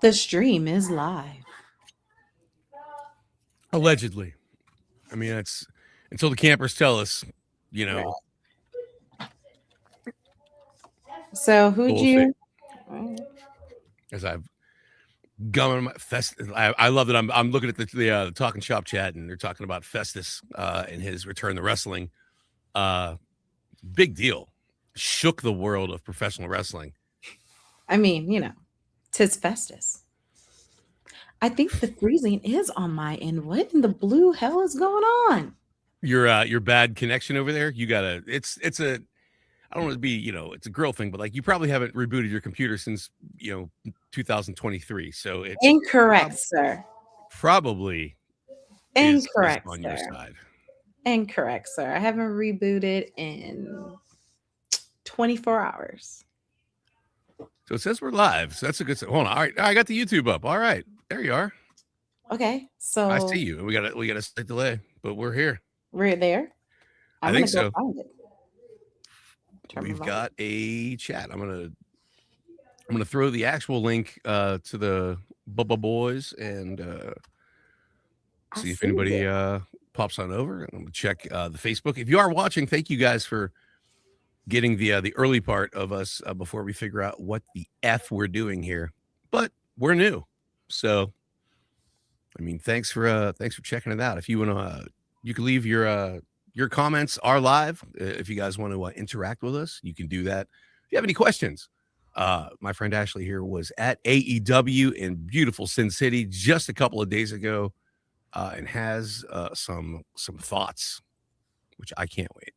The stream is live. Allegedly. I mean, it's until the campers tell us, you Right. know, So who'd we'll see. you? As I've gone on my I love that I'm looking at the Talking Shop chat, and they're talking about Festus and his return to wrestling. Big deal. Shook the world of professional wrestling. I mean, tis Festus. I think the freezing is on my end. What in the blue hell is going on? Your bad connection over there. You gotta. It's a. I don't want to be, it's a girl thing, but like you probably haven't rebooted your computer since 2023. So it's Incorrect, sir. probably is Incorrect, on sir. your side. Incorrect, sir. I haven't rebooted in 24 hours. So it says we're live. So that's a good. Hold on. All right, I got the YouTube up. All right, there you are. Okay, so I see you. We got a slight delay, but we're here. we're there. I think so. Find it. We've got a chat. I'm gonna throw the actual link to the Bubba Boys and see if anybody pops on over. I'm gonna check the Facebook. If you are watching, thank you guys for getting the early part of us before we figure out what the F we're doing here. But we're new, so I mean, thanks for checking it out. If you wanna, you can leave your comments are live. If you guys want to interact with us, you can do that. If you have any questions, my friend Ashley here was at AEW in beautiful Sin City just a couple of days ago, and has some thoughts, which I can't wait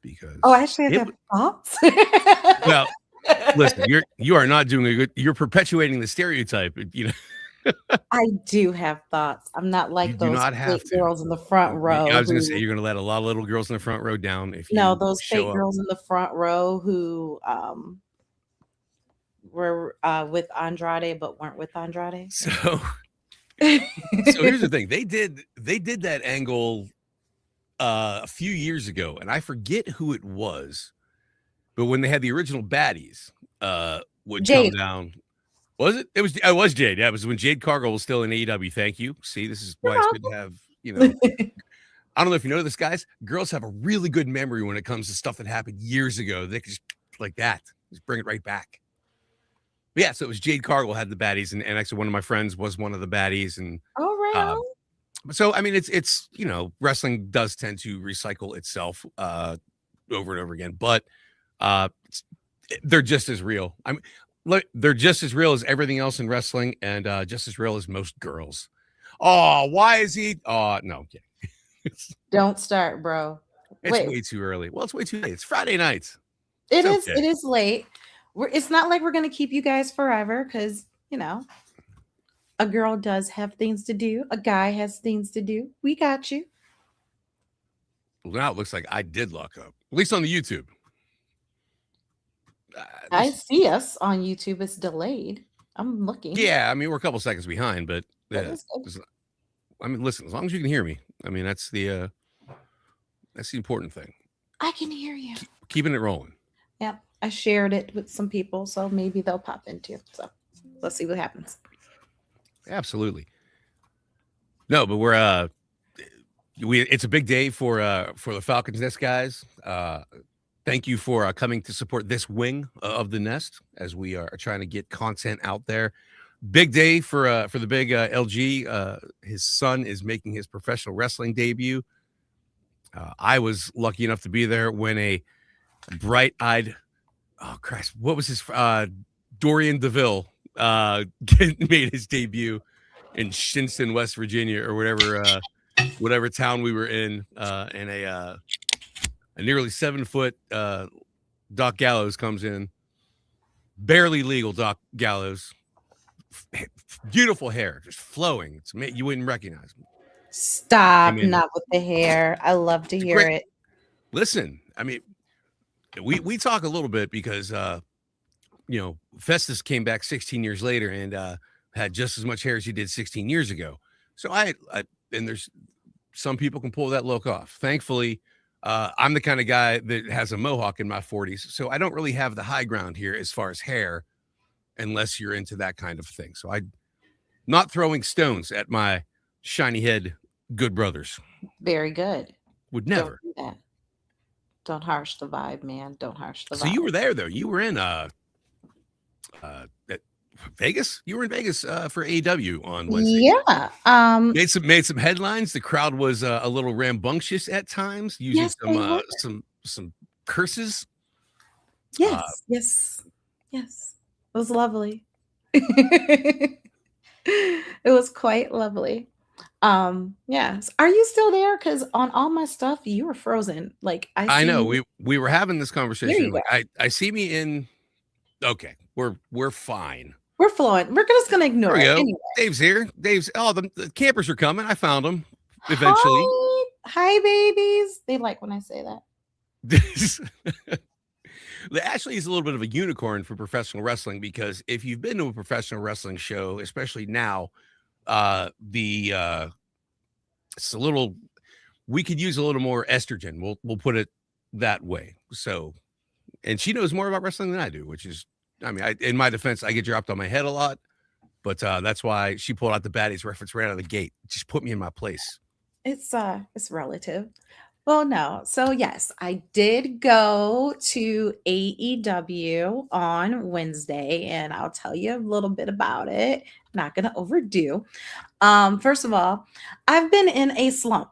because. Oh, actually, I have thoughts. Well, listen, you are not doing a good. You're perpetuating the stereotype. I do have thoughts. I'm not like those fake girls in the front row. I was going to say you're going to let a lot of little girls in the front row down. If those fake girls in the front row who were with Andrade but weren't with Andrade. So here's the thing: they did that angle a few years ago, and I forget who it was, but when they had the original baddies, would Jade. come down. Was it? It was Jade. Yeah, it was when Jade Cargill was still in AEW. Thank you. See, this is why it's good to have, I don't know if you know this, guys. Girls have a really good memory when it comes to stuff that happened years ago. They can just, like that, just bring it right back. But yeah, so it was Jade Cargill had the baddies, and actually one of my friends was one of the baddies. And so, I mean, it's wrestling does tend to recycle itself over and over again, but they're just as real. They're just as real as everything else in wrestling, and just as real as most girls. Oh, why is he? Oh, no, I'm kidding. Don't start, bro. It's way too early. Well, it's way too late. It's Friday night. It is late. It's not like we're going to keep you guys forever because, a girl does have things to do. A guy has things to do. We got you. Well, now it looks like I did lock up, at least on the YouTube. I see us on YouTube. It's delayed. I'm looking. Yeah, I mean, we're a couple seconds behind, but I mean, listen, as long as you can hear me, I mean, that's the important thing. I can hear you. Keeping it rolling. Yeah, I shared it with some people, so maybe they'll pop in too. So let's see what happens. Absolutely. No, but it's a big day for the Falcons Nest guys. Thank you for coming to support this wing of the Nest as we are trying to get content out there. Big day for the big LG. His son is making his professional wrestling debut. I was lucky enough to be there when a bright-eyed, oh Christ, what was his Dorian DeVille made his debut in Shinston, West Virginia, or whatever town we were in a nearly 7-foot Doc Gallows comes in. Barely legal Doc Gallows. Beautiful hair, just flowing. You wouldn't recognize him. Stop, not with the hair. I love to hear it. Listen, I mean, we talk a little bit because, Festus came back 16 years later and had just as much hair as he did 16 years ago. So and there's some people can pull that look off. Thankfully, I'm the kind of guy that has a mohawk in my 40s, so I don't really have the high ground here as far as hair. unless you're into that kind of thing. So I'm not throwing stones at my shiny head good brothers. Very good. Would Don't never. do that. Don't harsh the vibe, man. Don't harsh the So you vibe. were there though. You were in at Vegas. You were in Vegas for AEW on Wednesday. Yeah. Made some headlines. The crowd was a little rambunctious at times, using Yes, they were. some curses. Yes, yes, yes. It was lovely. It was quite lovely. Yes. Are you still there? Because on all my stuff, you were frozen. Like I I see know you. we were having this There you conversation. go. Like I see me in. Okay, we're fine. We're flowing. We're just gonna There ignore we it go. anyway. Dave's here. The campers are coming. I found them eventually. Hi, hi, babies. They like when I say that. Ashley is a little bit of a unicorn for professional wrestling because if you've been to a professional wrestling show, especially now, it's a little. We could use a little more estrogen. We'll put it that way. So, and she knows more about wrestling than I do, which is, I mean, in my defense, I get dropped on my head a lot, but that's why she pulled out the baddies reference right out of the gate. Just put me in my place. It's relative. Well, no. So yes, I did go to AEW on Wednesday, and I'll tell you a little bit about it. Not gonna overdo. First of all, I've been in a slump.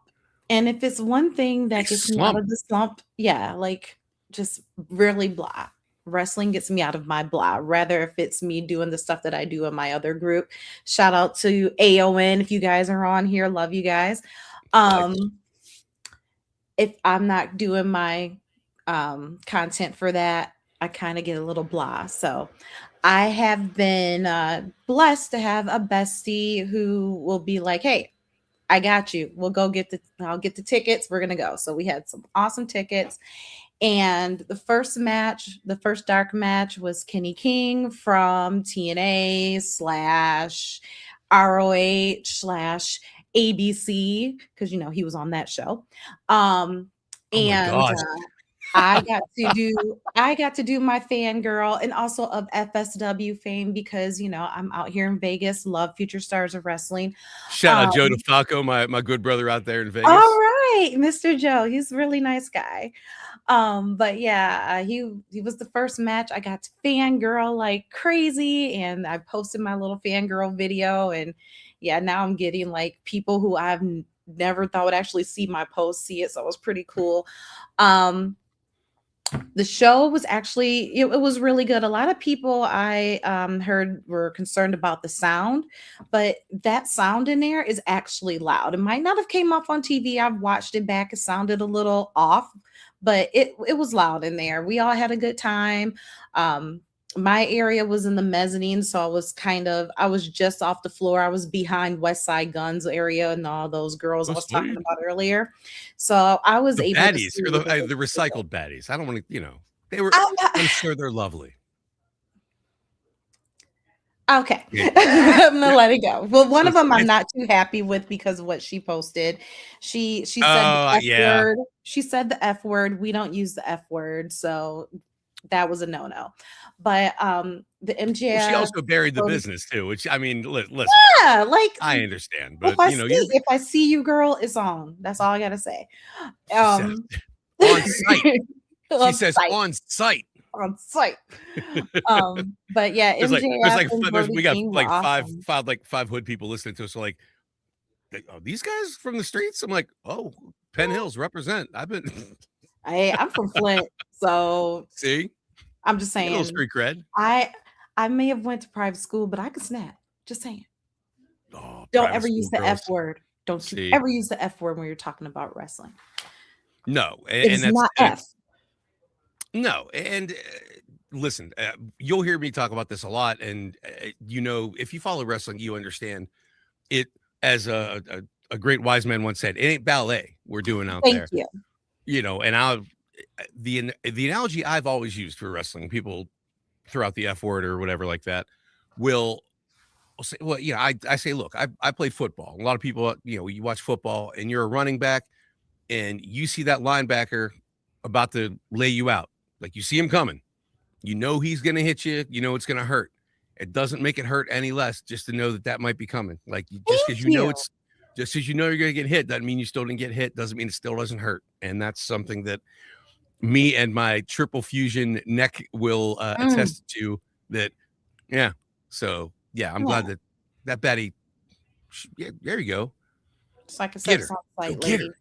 And if it's one thing A that gets me out slump. of the slump, yeah, like just really blah. Wrestling gets me out of my blah. Rather if it's me doing the stuff that I do in my other group. Shout out to AON if you guys are on here. Love you guys. Like, If I'm not doing my content for that, I kind of get a little blah. So I have been blessed to have a bestie who will be like, hey, I got you. I'll get the tickets. We're gonna go. So we had some awesome tickets. And the first match, the first dark match was Kenny King from TNA slash ROH slash ABC, because he was on that show. oh my And gosh. I got to do my fangirl and also of FSW fame because I'm out here in Vegas, love Future Stars of Wrestling. Shout out Joe Um, DeFalco, my good brother out there in all Vegas. right, Mr. Joe. He's a really nice guy. But yeah, he was the first match. I got to fangirl like crazy, and I posted my little fangirl video. And yeah, now I'm getting like people who never thought would actually see my post see it. So it was pretty cool. Um, the show was actually it was really good. A lot of people I heard were concerned about the sound, but that sound in there is actually loud. It might not have came off on TV. I've watched it back. It sounded a little off, but it was loud in there. We all had a good time. My area was in the mezzanine, so I was just off the floor. I was behind West Side Guns area and all those girls I Oh, was talking sweet. about earlier. So I was The able to baddies see or what they the were recycled baddies. I don't want to, they were. I'm doing. sure they're lovely. Okay. Yeah. I'm gonna let it go. Well, one So of them I'm it's, not too happy with because of what she posted. She said the oh F yeah. word. She said the F word. We don't use the F word, so that was a no-no. But the Well, she MJF also buried the um, business too, which I mean, listen, yeah, like I understand, if but I you're. see if I see you, girl, it's on. That's all I gotta say. She says Um on site. She on says site. on site. On site. But yeah, There's MJF like and there's Brody we got King were like awesome. five hood people listening to us. So like, oh, these guys from the streets. I'm like, oh, Penn Hills represent. I've been I'm from Flint, so see, I'm just you got a little saying street cred. I I may have went to private school, but I could snap. Just saying. Oh, Don't private ever use school the F girls. word. Don't you See, ever use the F word when you're talking about wrestling. no, It and is that's not F. no, and listen, you'll hear me talk about this a lot, and if you follow wrestling, you understand it as a great wise man once said, it ain't ballet we're doing out Thank there, you. and the analogy I've always used for wrestling, people throw out the F word or whatever like that, will say, well, I say, look, I play football. A lot of people, you watch football and you're a running back and you see that linebacker about to lay you out. Like you see him coming, he's going to hit you, it's going to hurt. it doesn't make it hurt any less just to know that that might be coming. Like just because Thank you know you. it's just because you know you're going to get hit doesn't mean you still didn't get hit. Doesn't mean it still doesn't hurt. And that's something that me and my triple fusion neck will Mm, attest to. That yeah. So yeah, I'm glad yeah. that Betty. Yeah, there you go. Just like I said, Get it's her. on Go site, get her. lady.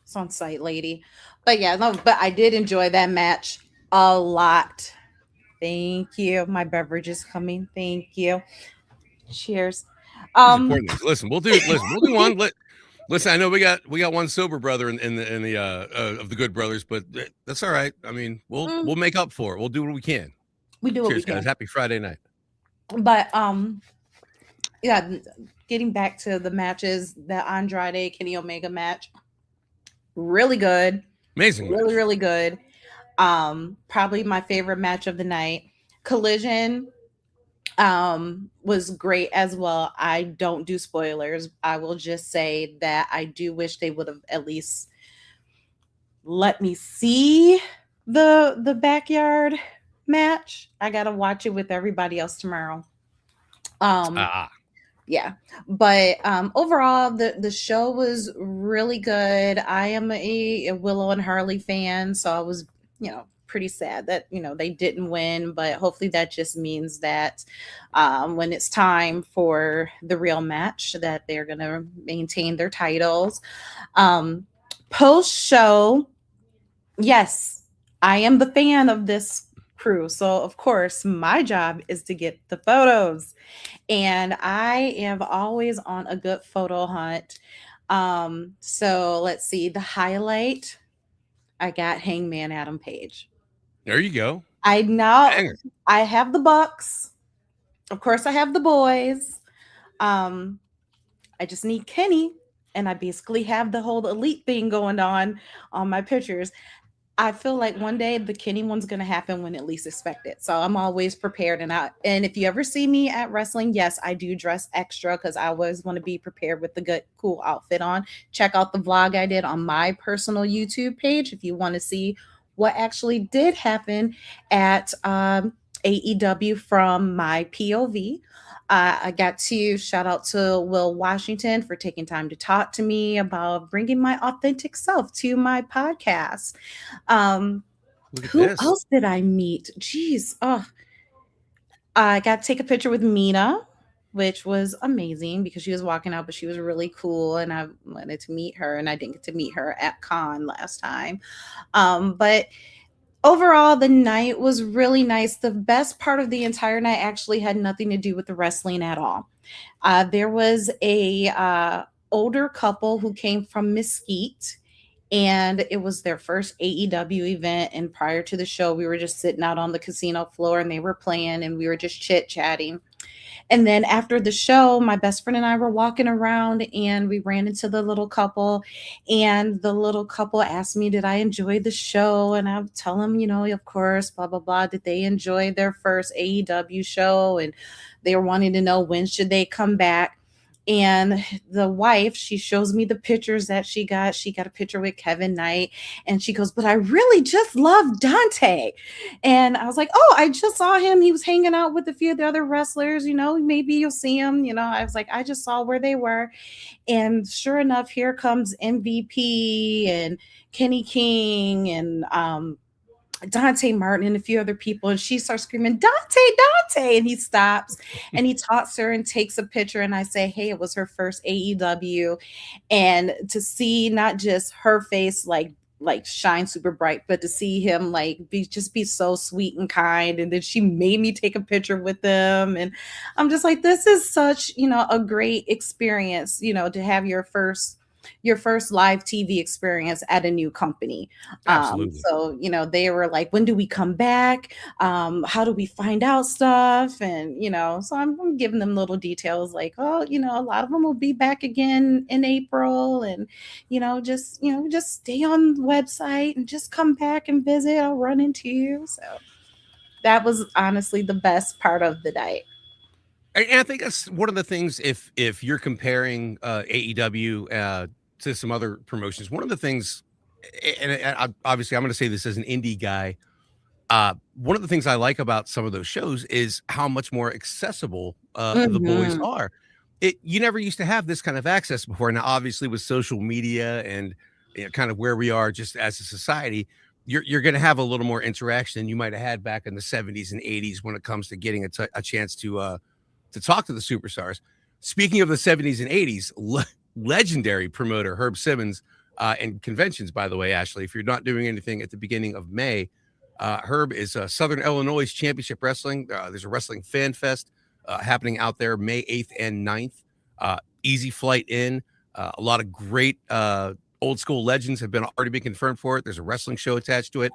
It's on site, lady. But yeah, no, but I did enjoy that match a lot. Thank you. My beverage is coming. Thank you. Cheers. She's Um, supporting these. Listen, we'll do one. Listen, I know we got one sober brother in the of the good brothers, but that's all right. I mean, mm, we'll make up for it. We'll do what we can. we do what we Cheers, guys. can. Happy Friday night. But yeah, getting back to the matches, the Andrade Kenny Omega match, really good. Amazing Really, match. really good. Probably my favorite match of the night. Collision was great as well. I don't do spoilers. I will just say that I do wish they would have at least let me see the backyard match. I got to watch it with everybody else tomorrow. Um Ah, yeah, but overall the show was really good. I am a Willow and Harley fan, so I was, pretty sad that they didn't win, but hopefully that just means that when it's time for the real match that they're gonna maintain their titles. Post show, yes, I am the fan of this crew, so of course my job is to get the photos, and I am always on a good photo hunt. So let's see. The highlight, I got Hangman Adam Page. there you go. I now Banger. I have the Bucks. Of course, I have the boys. Um, I just need Kenny, and I basically have the whole elite thing going on my pictures. I feel like one day the Kenny one's gonna happen when at least expect it. So I'm always prepared. And if you ever see me at wrestling, yes, I do dress extra because I always want to be prepared with the good, cool outfit on. Check out the vlog I did on my personal YouTube page if you want to see what actually did happen at AEW from my POV. I got to shout out to Will Washington for taking time to talk to me about bringing my authentic self to my podcast. Um, Look at who this. else did I meet? Jeez. Oh, I got to take a picture with Mina, which was amazing because she was walking out, but she was really cool. And I wanted to meet her, and I didn't get to meet her at Con last time. But overall, the night was really nice. The best part of the entire night actually had nothing to do with the wrestling at all. There was a older couple who came from Mesquite, and it was their first AEW event. And prior to the show, we were just sitting out on the casino floor, and they were playing, and we were just chit chatting. And then after the show, my best friend and I were walking around, and we ran into the little couple. And the little couple asked me, did I enjoy the show? And I would tell them, of course, blah, blah, blah. Did they enjoy their first AEW show? And they were wanting to know when should they come back. And the wife, she shows me the pictures that she got. She got a picture with Kevin Knight, and she goes, but I really just love Dante. And I was like, oh, I just saw him. He was hanging out with a few of the other wrestlers. Maybe you'll see him. I was like, I just saw where they were. And sure enough, here comes MVP and Kenny King and Dante Martin and a few other people, and she starts screaming, Dante, Dante. And he stops and he talks to her and takes a picture. And I say, hey, it was her first AEW. And to see not just her face like shine super bright, but to see him like be so sweet and kind. And then she made me take a picture with them. And I'm just like, this is such, a great experience, to have your first live TV experience at a new company. Absolutely. So, they were like, when do we come back? How do we find out stuff? And, so I'm giving them little details like, oh, a lot of them will be back again in April. And, just stay on the website and just come back and visit. I'll run into you. So that was honestly the best part of the night. And I think that's one of the things. If you're comparing AEW to some other promotions, one of the things, and obviously I'm going to say this as an indie guy, One of the things I like about some of those shows is how much more accessible the boys Mhm. are. You never used to have this kind of access before. Now, obviously, with social media and kind of where we are just as a society, you're going to have a little more interaction than you might have had back in the 70s and 80s when it comes to getting a chance to talk to the superstars. Speaking of the 70s and 80s, legendary promoter Herb Simmons and conventions, by the way, Ashley, if you're not doing anything at the beginning of May, Herb is Southern Illinois Championship Wrestling. There's a wrestling fan fest happening out there May 8th and 9th. Easy flight in. A lot of great old school legends have already been confirmed for it. There's a wrestling show attached to it.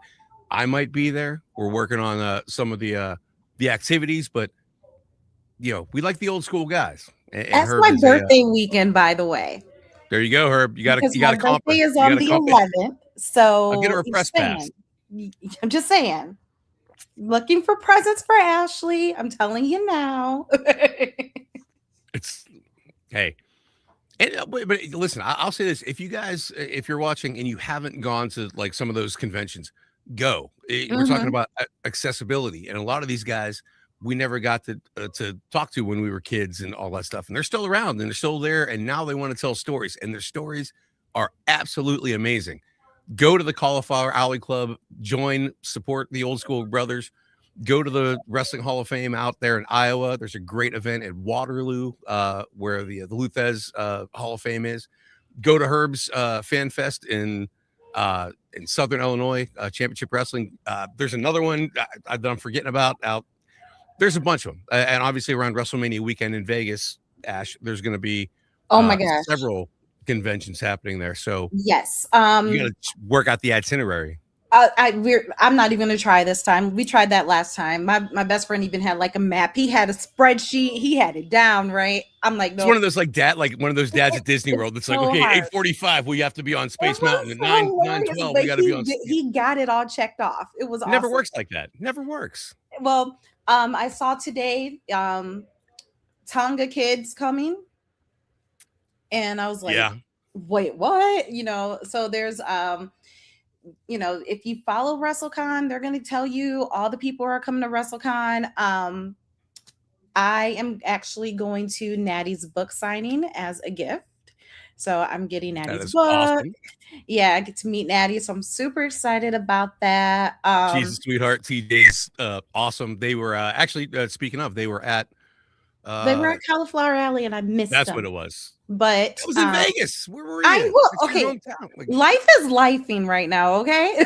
I might be there. We're working on some of the activities, but we like the old school guys. And That's Herb my is birthday weekend, by the way, there you go, Herb. because You got my to comp her. birthday is You got on to the comp. 11th. I'll get So her a press just pass. saying. I'm just saying. Looking for presents for Ashley. I'm telling you now. It's hey. And, but listen, I'll say this: if you're watching and you haven't gone to like some of those conventions, go. We're talking Mhm. about accessibility, and a lot of these guys we never got to talk to when we were kids and all that stuff, and they're still around and they're still there, and now they want to tell stories, and their stories are absolutely amazing. Go to the Cauliflower Alley Club, join, support the old school brothers. Go to the Wrestling Hall of Fame out there in Iowa. There's a great event at Waterloo where the Luthez Hall of Fame is. Go to Herb's Fan Fest in Southern Illinois, Championship Wrestling. There's another one that I'm forgetting about out. There's a bunch of them, and obviously around WrestleMania weekend in Vegas, Ash, there's going to be Oh my gosh. several conventions happening there. So Yes. you got to work out the itinerary. I'm not even gonna try this time. We tried that last time. My best friend even had like a map. He had a spreadsheet. He had it down, right? I'm like, It's one nope. of those like one of those dads at Disney It's World. It's like, so okay, hard. 8:45, we have to be on It Space was Mountain at so 9 hilarious, 12. but We got to be on. he got it all checked off. It was It never awesome. works like that. Never works. Well, I saw today Tonga kids coming, and I was like, Yeah, wait, what? So there's if you follow WrestleCon, they're gonna tell you all the people are coming to WrestleCon. I am actually going to Natty's book signing as a gift. So I'm getting that Natty's is book. awesome. Yeah, I get to meet Natty. So I'm super excited about that. She's a sweetheart. TJ's awesome. They were actually speaking of, they were at They were uh at Cauliflower Alley and I missed that's what them. it was. But That was in Vegas. Where were I you? will It's your okay. hometown. Like, Life is lifing right now, okay?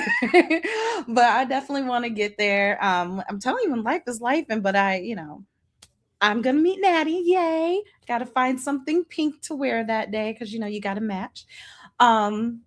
But I definitely want to get there. I'm telling you, when life is lifing, but I'm gonna meet Natty. Yay. Gotta find something pink to wear that day because you gotta match. Um,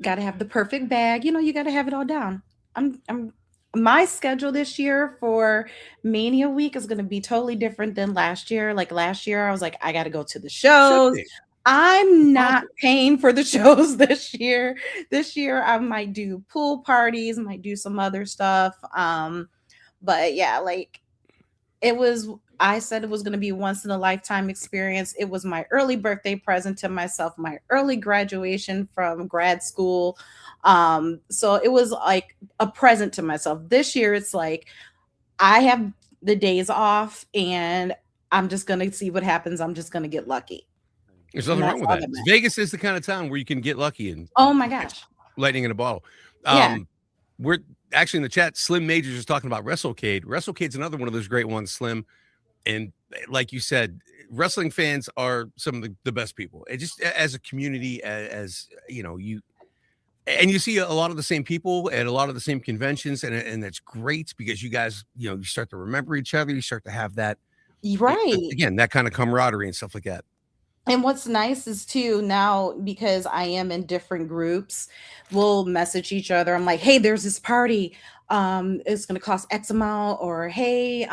gotta have the perfect bag. You gotta have it all down. I'm my schedule this year for Mania week is gonna be totally different than last year. Like last year, I was like, I gotta go to the should shows. be. It's I'm not awesome. paying for the shows this year. This year, I might do pool parties, might do some other stuff. But yeah, like it was I said it was going to be a once in a lifetime experience. It was my early birthday present to myself, my early graduation from grad school. So it was like a present to myself. This year it's like I have the days off and I'm just going to see what happens. I'm just going to get lucky. There's And nothing wrong that's with all that. that matters. Vegas is the kind of town where you can get lucky and Oh my catch gosh. lightning in a bottle. Yeah. We're actually in the chat. Slim Majors is talking about WrestleCade. WrestleCade's another one of those great ones, Slim. And like you said, wrestling fans are some of the best people. It just as a community, as you see a lot of the same people at a lot of the same conventions, and that's great because you guys, you start to remember each other. You start to have that Right. again, that kind of camaraderie and stuff like that. And what's nice is too now because I am in different groups, we'll message each other. I'm like, hey, there's this party. It's gonna cost X amount, or hey,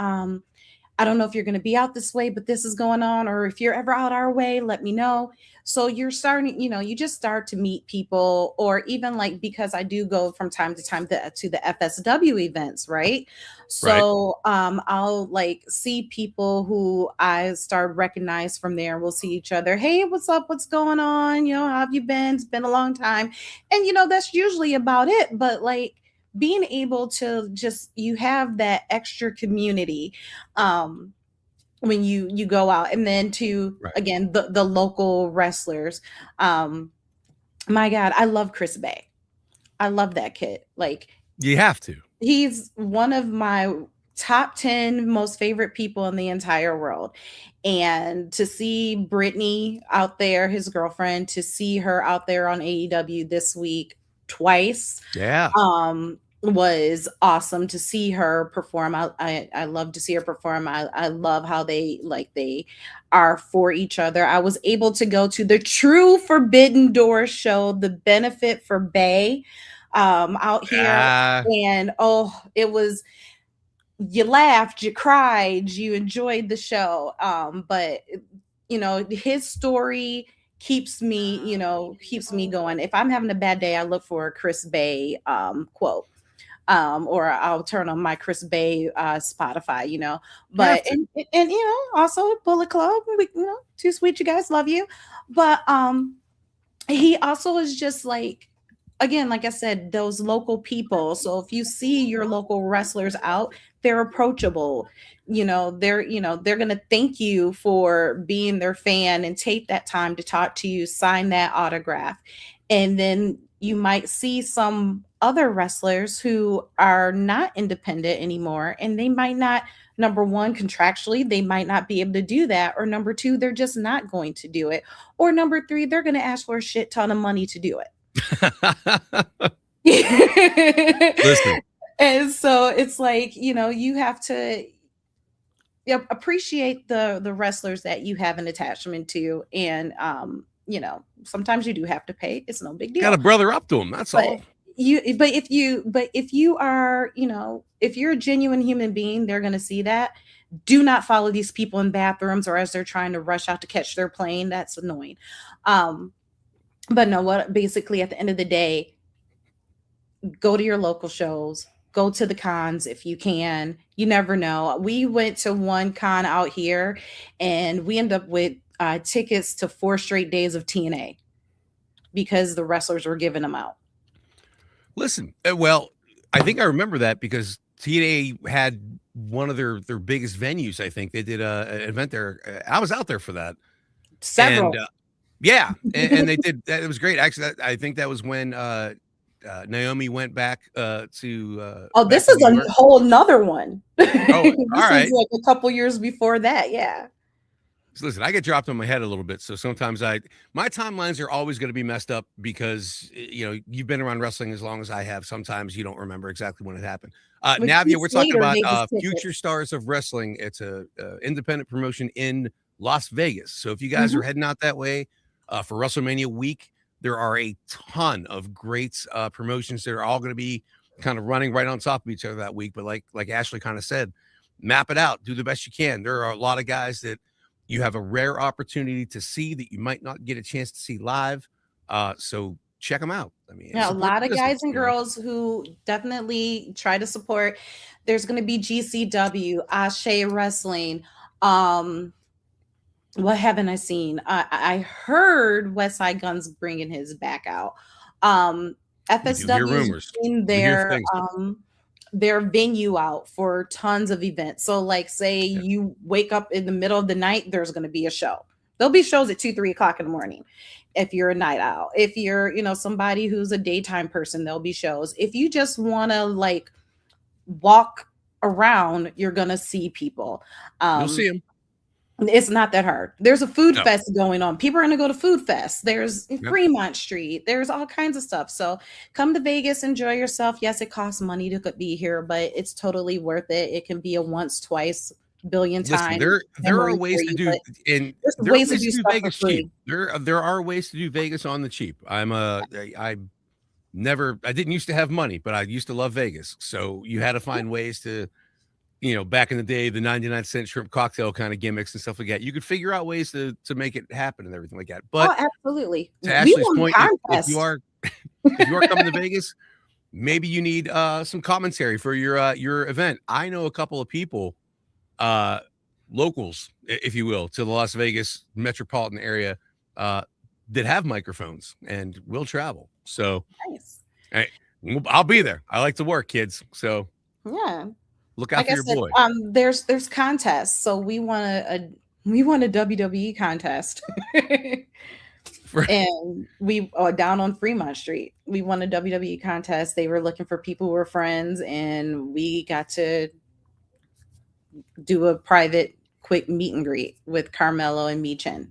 I don't know if you're going to be out this way, but this is going on. Or if you're ever out our way, let me know. So you're starting, you just start to meet people, or even like because I do go from time to time to the FSW events, right? Right. So I'll like see people who I start recognize from there. We'll see each other. Hey, what's up? What's going on? How have you been? It's been a long time. And that's usually about it. But like being able to just, you have that extra community when you go out. And then to, Right. again, the local wrestlers. um my God, I love Chris Bay. I love that kid. Like, You have to. he's one of my top 10 most favorite people in the entire world. And to see Brittany out there, his girlfriend, to see her out there on AEW this week twice, Yeah. was awesome to see her perform. I love to see her perform. I love how they are for each other. I was able to go to the true Forbidden Door show, the Benefit for Bay, out here. Ah, And oh, it was, you laughed, you cried, you enjoyed the show. But his story keeps me going. If I'm having a bad day, I look for a Chris Bay quote. Or I'll turn on my Chris Bay Spotify, you have But to. and also Bullet Club, Too Sweet, you guys, love you. But he also is just like, again, like I said, those local people. So if you see your local wrestlers out, they're approachable. They're gonna thank you for being their fan and take that time to talk to you, sign that autograph. And then you might see some other wrestlers who are not independent anymore, and they might not, number one, contractually, they might not be able to do that, or number two, they're just not going to do it, or number three, they're going to ask for a shit ton of money to do Listen, it. And so it's like, you have to, appreciate the wrestlers that you have an attachment to. And sometimes you do have to pay. It's no big got a deal. brother up to him. That's But all. if you are, if you're a genuine human being, they're going to see that. Do not follow these people in bathrooms or as they're trying to rush out to catch their plane. That's annoying. But no, what basically at the end of the day, go to your local shows, go to the cons if you can. You never know. We went to one con out here, and we ended up with tickets to 4 straight days of TNA because the wrestlers were giving them out. Listen, well, I think I remember that because TNA had one of their biggest venues. I think they did an event there. I was out there for that, and Several. yeah, and they did that. It was great. Actually, I think that was when Naomi went back Oh, back this to is New a York. whole nother one. Oh, all This is right. like a couple years before that. Yeah. So listen, I get dropped on my head a little bit, so sometimes my timelines are always going to be messed up because you've been around wrestling as long as I have. Sometimes you don't remember exactly when it happened. With Navia, Keith we're talking Slater about gave us Future tickets. Stars of Wrestling. It's a independent promotion in Las Vegas. So if you guys are Mhm. heading out that way for WrestleMania week, there are a ton of great promotions that are all going to be kind of running right on top of each other that week. But like Ashley kind of said, map it out, do the best you can. There are a lot of guys that you have a rare opportunity to see that you might not get a chance to see live. So check them out. I mean, Yeah, a support lot the of guys business, and girls who definitely try to support. There's going to be GCW, Ashe Wrestling. Um, what haven't I seen? I heard West Side Guns bringing his back out. We do hear FSW is rumors. bringing We hear things. their venue out for tons of events. So, like, say Yeah. you wake up in the middle of the night, there's going to be a show. There'll be shows at 2, 3 o'clock in the morning. If you're a night owl, if you're, somebody who's a daytime person, there'll be shows. If you just want to like walk around, you're going to see people. You'll see Um, them. it's not that hard. There's a food No. fest going on. People are going to go to food fest. There's Yep. Fremont Street. There's all kinds of stuff. So come to Vegas, enjoy yourself. Yes, it costs money to be here, but it's totally worth it. It can be a once, twice, billion Listen, time there are memory for ways to you, but do and there's there are ways to ways do to do stuff for Vegas cheap. free. There are ways to do Vegas on the cheap. I didn't used to have money, but I used to love Vegas. So you had to find ways to back in the day, the 99-cent shrimp cocktail kind of gimmicks and stuff like that. You could figure out ways to make it happen and everything like that. But Oh, absolutely. to We Ashley's won point, if you contest. are if you are coming to Vegas, maybe you need some commentary for your event. I know a couple of people, uh, locals, if you will, to the Las Vegas metropolitan area, uh, that have microphones and will travel. So Nice. I, I'll be there. I like to work, kids. So Yeah. look out Like for I your said, boy. there's contests. So we won a WWE contest. For, And we down on Fremont Street. We won a WWE contest. They were looking for people who were friends, and we got to do a private quick meet and greet with Carmelo and Michin.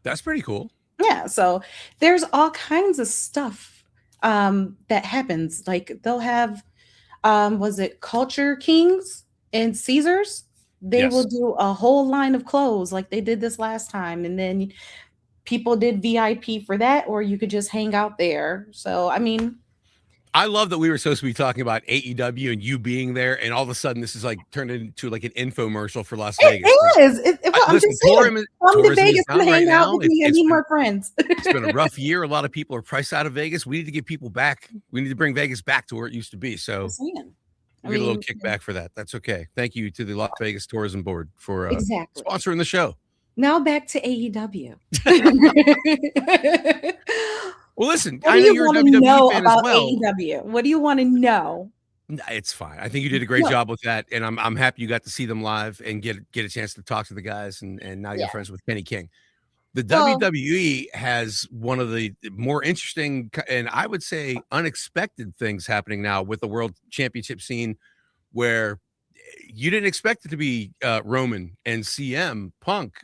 that's pretty cool. Yeah, so there's all kinds of stuff that happens. Like they'll have was it Culture Kings and Caesars? They will Yes. do a whole line of clothes like they did this last time, and then people did VIP for that, or you could just hang out there. So I mean, I love that we were supposed to be talking about AEW and you being there, and all of a sudden this is like turned into like an infomercial for Las Vegas. Like, it is. Well, I'm listen, just saying, come to tourism is Vegas and down right hang out now. with me. I It's need been more friends. a rough year. A lot of people are priced out of Vegas. We need to get people back. We need to bring Vegas back to where it used to be. So Just saying. I we'll get a little mean, kickback for that. That's okay. Thank you to the Las Vegas Tourism Board for exactly. sponsoring the show. Now back to AEW. Well, listen, What I do know you you're a want to WWE know fan as about well. AEW? What do you want to know? It's fine. I think you did a great No. job with that, and I'm happy you got to see them live and get a chance to talk to the guys, and now you're Yeah. friends with Kenny King. The Well, WWE has one of the more interesting and I would say unexpected things happening now with the World Championship scene, where you didn't expect it to be Roman and CM Punk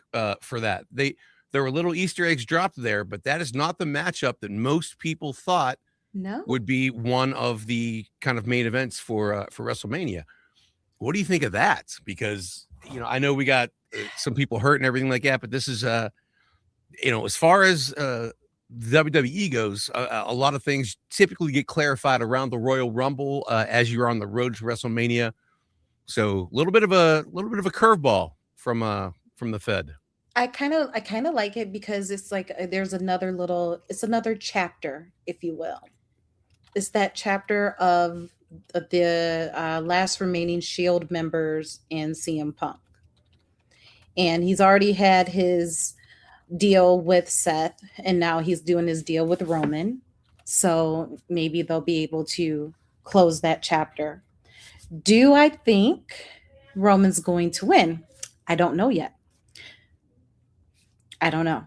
for that. There were little Easter eggs dropped there, but that is not the matchup that most people thought no. would be one of the kind of main events for WrestleMania. What do you think of that? Because I know we got some people hurt and everything like that, but this is as far as WWE goes, a lot of things typically get clarified around the Royal Rumble as you're on the road to WrestleMania. So a little bit of a curveball from the Fed. I kind of like it because it's like there's it's another chapter, if you will. It's that chapter of the last remaining Shield members and CM Punk, and he's already had his deal with Seth, and now he's doing his deal with Roman. So maybe they'll be able to close that chapter. Do I think Roman's going to win? I don't know yet. I don't know.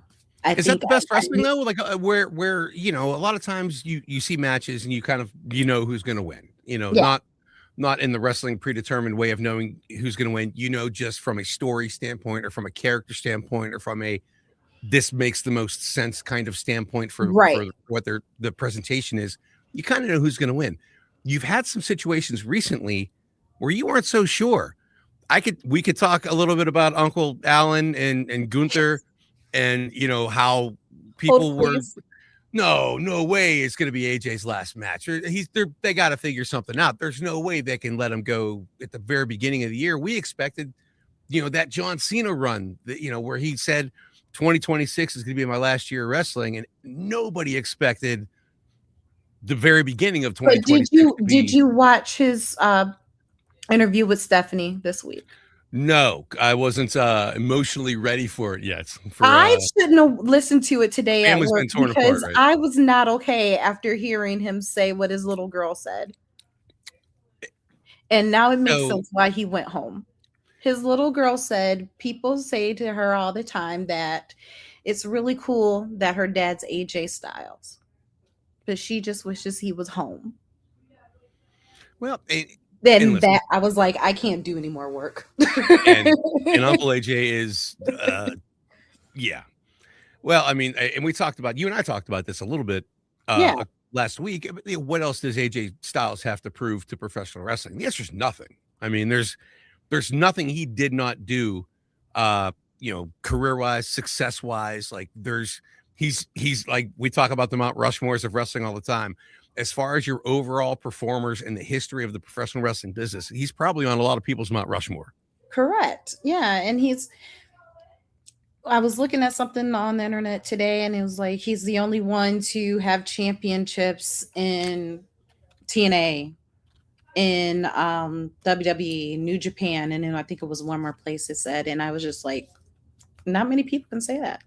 Is that the best wrestling though? Like where a lot of times you see matches and you kind of who's going to win. Yeah. Not in the wrestling predetermined way of knowing who's going to win. Just from a story standpoint or from a character standpoint or from a this makes the most sense kind of standpoint for what the presentation is. You kind of know who's going to win. You've had some situations recently where you weren't so sure. We could talk a little bit about Uncle Alan and Gunther and how people were no way it's going to be AJ's last match. Or they got to figure something out. There's no way they can let him go at the very beginning of the year. We expected that John Cena run that where he said 2026 is going to be my last year of wrestling, and nobody expected the very beginning of 2026. Did you watch his interview with Stephanie this week? No, I wasn't emotionally ready for it yet. I shouldn't have listened to it today at work because right? I was not okay after hearing him say what his little girl said. And now it makes sense why he went home. His little girl said people say to her all the time that it's really cool that her dad's AJ Styles, but she just wishes he was home. Well, then that I was like, I can't do any more work. and Uncle AJ is, yeah. Well, I mean, and you and I talked about this a little bit last week. What else does AJ Styles have to prove to professional wrestling? The answer is nothing. I mean, there's nothing he did not do, career-wise, success-wise. Like he's like, we talk about the Mount Rushmores of wrestling all the time. As far as your overall performers in the history of the professional wrestling business, he's probably on a lot of people's Mount Rushmore. Correct. Yeah. And I was looking at something on the internet today, and it was like, he's the only one to have championships in TNA, in WWE, New Japan, and then I think it was one more place it said, and I was just like, not many people can say that.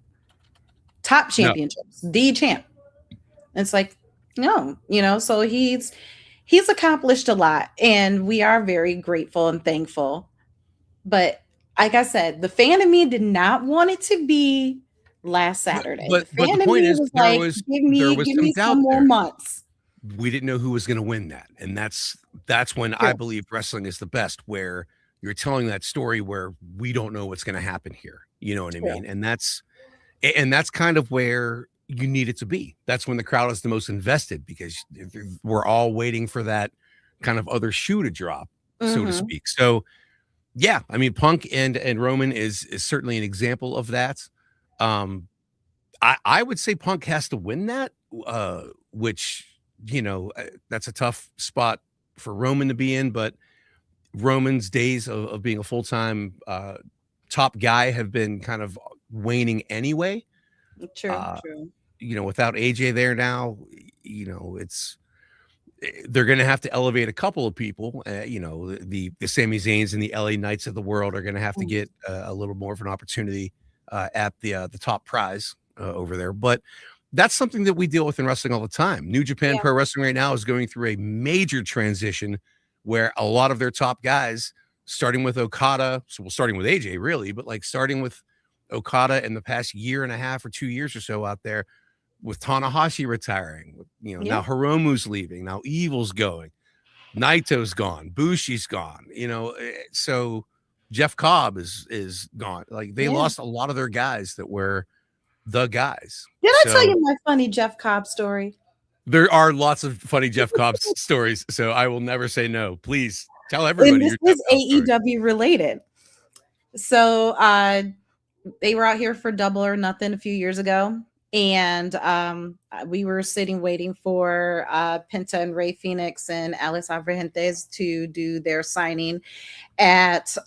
Top championships, the champ. It's like, No, so he's accomplished a lot, and we are very grateful and thankful. But like I said, the fan in me did not want it to be last But Saturday. but The but the fan in point me is was there like, was give there me was give some me doubt some more there. months. We didn't know who was going to win that, and that's when I True. believe wrestling is the best, where you're telling that story where we don't know what's going to happen here. You know what I True. mean? And that's kind of where you need it to be. That's when the crowd is the most invested, because we're all waiting for that kind of other shoe to drop, so to Mhm. speak. So yeah, I mean, Punk and Roman is certainly an example of that. Um, I would say Punk has to win that, which that's a tough spot for Roman to be in. But Roman's days of being a full time top guy have been kind of waning anyway. True, Uh, true. without AJ there now, it's they're going to have to elevate a couple of people. The Sami Zayn's and the LA Knights of the world are going to have to Mm. get a little more of an opportunity at the top prize over there. But that's something that we deal with in wrestling all the time. New Japan Yeah. Pro Wrestling right now is going through a major transition where a lot of their top guys, starting with Okada, starting with AJ really, but like starting with Okada in the past year and a half or 2 years or so out there, with Tanahashi retiring, Yeah. now Hiromu's leaving, now Evil's going, Naito's gone, Bushi's gone, so Jeff Cobb is gone. Like, they Yeah. lost a lot of their guys that were the guys. Did I tell So you my funny Jeff Cobb story? there are lots of funny Jeff Cobb stories, so I will never say no. Please tell And everybody this your Jeff is Cobb story. AEW related. So, they were out here for Double or Nothing a few years ago, and we were sitting waiting for Penta and Ray Phoenix and Alex Abrahantes to do their signing at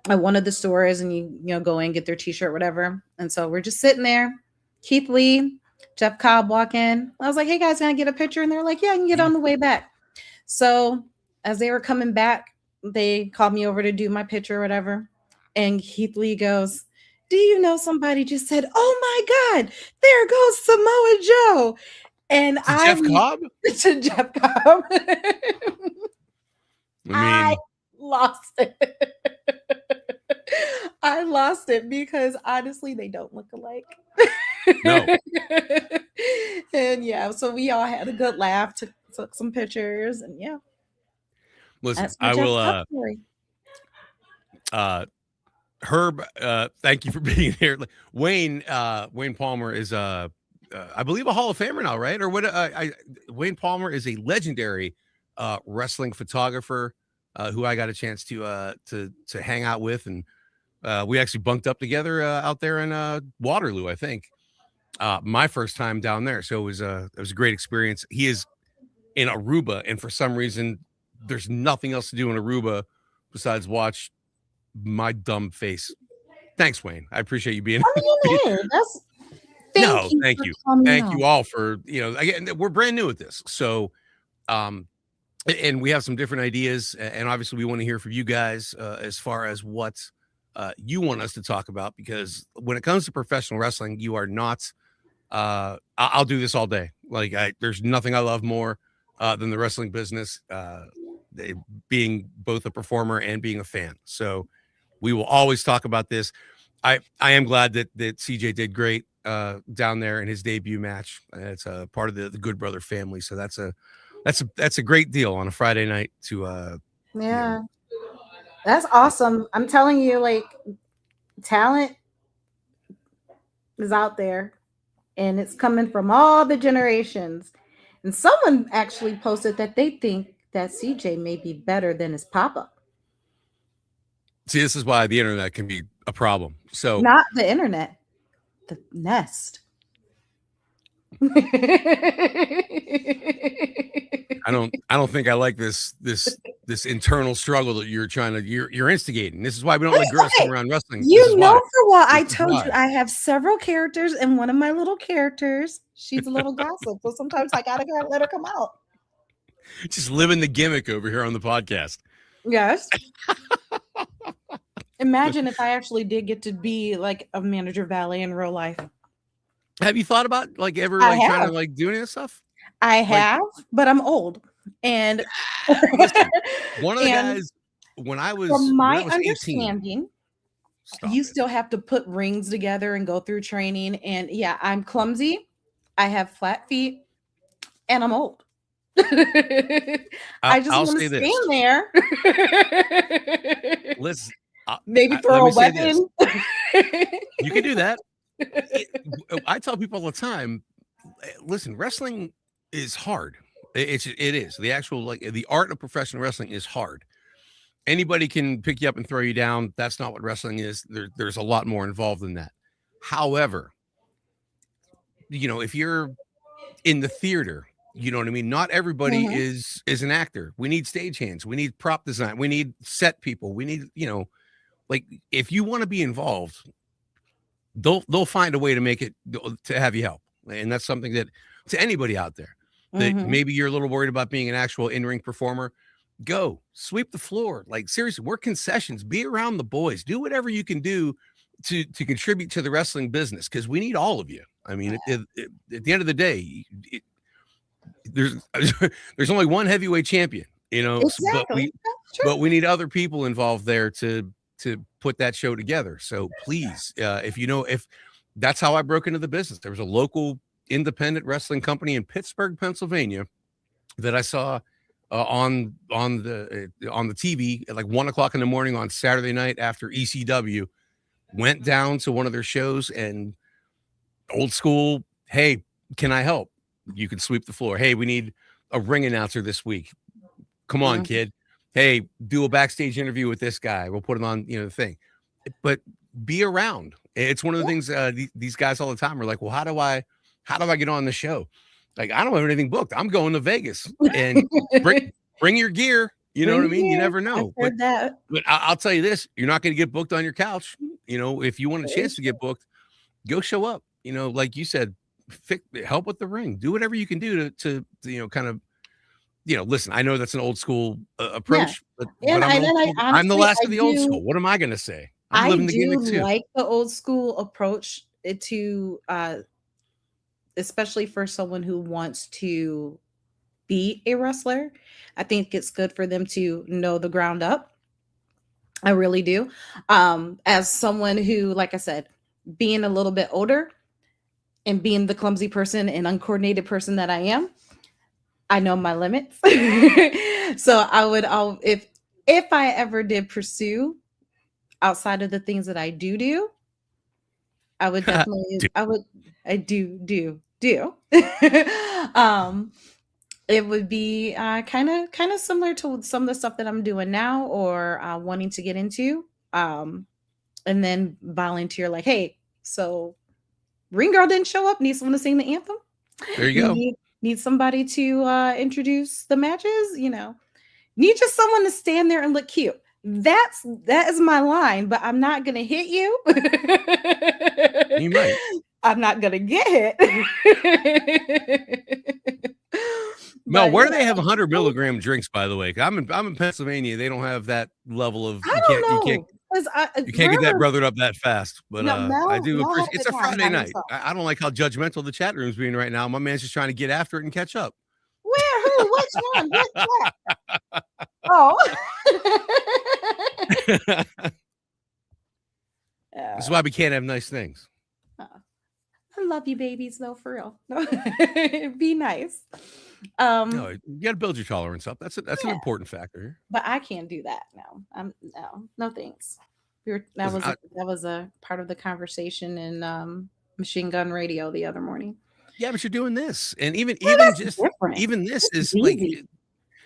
one of the stores, and go in, get their t-shirt, whatever. And so we're just sitting there. Keith Lee, Jeff Cobb walk in. I was like, hey guys, can I get a picture? And they're like, yeah, I can get on the way back. So as they were coming back, they called me over to do my picture or whatever. And Keith Lee goes, do you know somebody just said, oh my God, there goes Samoa Joe. And To Jeff Cobb? to Jeff Cobb. I I mean, lost it. I lost it because honestly, they don't look alike. no. And yeah, so we all had a good laugh, took some pictures, and yeah, Listen, that's my I Jeff will Cobb story. uh Herb, thank you for being here. Wayne Palmer is I believe a Hall of Famer now, right? Or what? Wayne Palmer is a legendary wrestling photographer who I got a chance to hang out with, and we actually bunked up together out there in Waterloo, I think. My first time down there, so it was a great experience. He is in Aruba, and for some reason, there's nothing else to do in Aruba besides watch my dumb face. Thanks, Wayne. I appreciate you being. I mean, hey, that's thank No, you thank for you. coming Thank on. you all for, again, we're brand new at this. So, um, and we have some different ideas. And obviously, we want to hear from you guys as far as what you want us to talk about, because when it comes to professional wrestling, you are not, I'll do this all day. Like, there's nothing I love more than the wrestling business, being both a performer and being a fan. So, we will always talk about this. I am glad that CJ did great down there in his debut match. It's a part of the Good Brother family, so that's a great deal on a Friday night to you know Yeah, that's awesome. I'm telling you, like, talent is out there, and it's coming from all the generations. And someone actually posted that they think that CJ may be better than his papa. see. This is why the internet can be a problem. So Not the internet, the nest. I don't think I like this internal struggle that you're instigating. This is why we don't let girls come Okay, around wrestling. This is you know why. for what This I is told why. you I have several characters, and one of my little characters, she's a little gossip. So sometimes I gotta let her come out. Just living the gimmick over here on the podcast. Yes. Imagine if I actually did get to be like a manager valet in real life. Have you thought about like ever I like trying to have. like do any of this stuff? I Like, have, but I'm old. And listen, one of the and guys when from I my was 18, understanding, stop you it. still have to put rings together and go through training. And yeah, I'm clumsy. I have flat feet and I'm old. I just I'll want to say this. stand there. Listen, Maybe let throw me a say this. weapon. You can do that. I tell people all the time, listen, wrestling is hard. It is. The actual like the art of professional wrestling is hard. Anybody can pick you up and throw you down. That's not what wrestling is. There's a lot more involved in that. However, if you're in the theater, you know what I mean? Not everybody Mhm. is an actor. We need stagehands. We need prop design. We need set people. We need, like if you want to be involved, they'll find a way to make it to have you help. And that's something that to anybody out there that Mhm. maybe you're a little worried about being an actual in-ring performer, go sweep the floor. Like seriously, work concessions, be around the boys, do whatever you can do to contribute to the wrestling business because we need all of you. I mean, at the end of the day, there's there's only one heavyweight champion, but Exactly. we That's but true. we need other people involved there to put that show together. So please, if that's how I broke into the business. There was a local independent wrestling company in Pittsburgh, Pennsylvania, that I saw on the TV at like 1 o'clock in the morning on Saturday night after ECW. Went down to one of their shows and old school. Hey, can I help? You can sweep the floor. Hey, we need a ring announcer this week. Come on, Mhm. kid. Hey, do a backstage interview with this guy. We'll put it on, the thing. But be around. It's one of the Yeah. things these guys all the time are like, well, how do I get on the show? Like, I don't have anything booked. I'm going to Vegas and bring bring your gear. You know Bring what I it mean? You here. never I've know. But heard that. but I'll tell you this: you're not going to get booked on your couch. If you want a Very chance to true. get booked, go show up. Like you said, help with the ring. Do whatever you can do to kind of listen. I know that's an old school Yeah. approach, but And I'm I an old and I school. I'm the honestly last of the old school. What am I going to say? I'm I living the do gimmick too. like the old school approach to especially for someone who wants to be a wrestler. I think it's good for them to know the ground up. I really do. As someone who, like I said, being a little bit older and being the clumsy person and uncoordinated person that I am, I know my limits. So if I ever did pursue outside of the things that I do, I would definitely Dude, I do. um it would be kind of similar to some of the stuff that I'm doing now or wanting to get into. And then volunteer like, hey, so Ring Girl didn't show up, need someone to sing the anthem. there you You go. need somebody to introduce the matches, need just someone to stand there and look cute. That is my line, but I'm not gonna hit you. You might. I'm not gonna get hit. Mel, But where do yeah, they have 100 so milligram drinks? By the way, I'm in Pennsylvania. They don't have that level of I don't know because you can't get that wherever brothered up that fast. But no, I do Mel had appreciate. a It's good a time Friday by night. himself. I don't like how judgmental the chat room's being right now. My man's just trying to get after it and catch up. Where? Who? Which one? Which what? Oh. This is Yeah. why we can't have nice things. Uh, I love you, babies, though, for real. No. Be nice. No, Um, you got to build your tolerance up. That's an yeah, important factor here. but I can't do that. No, no thanks. That Listen, was a part of the conversation in Machine Gun Radio the other morning. yeah, but you're doing this, and even Well, even that's just different. even this This is is like easy.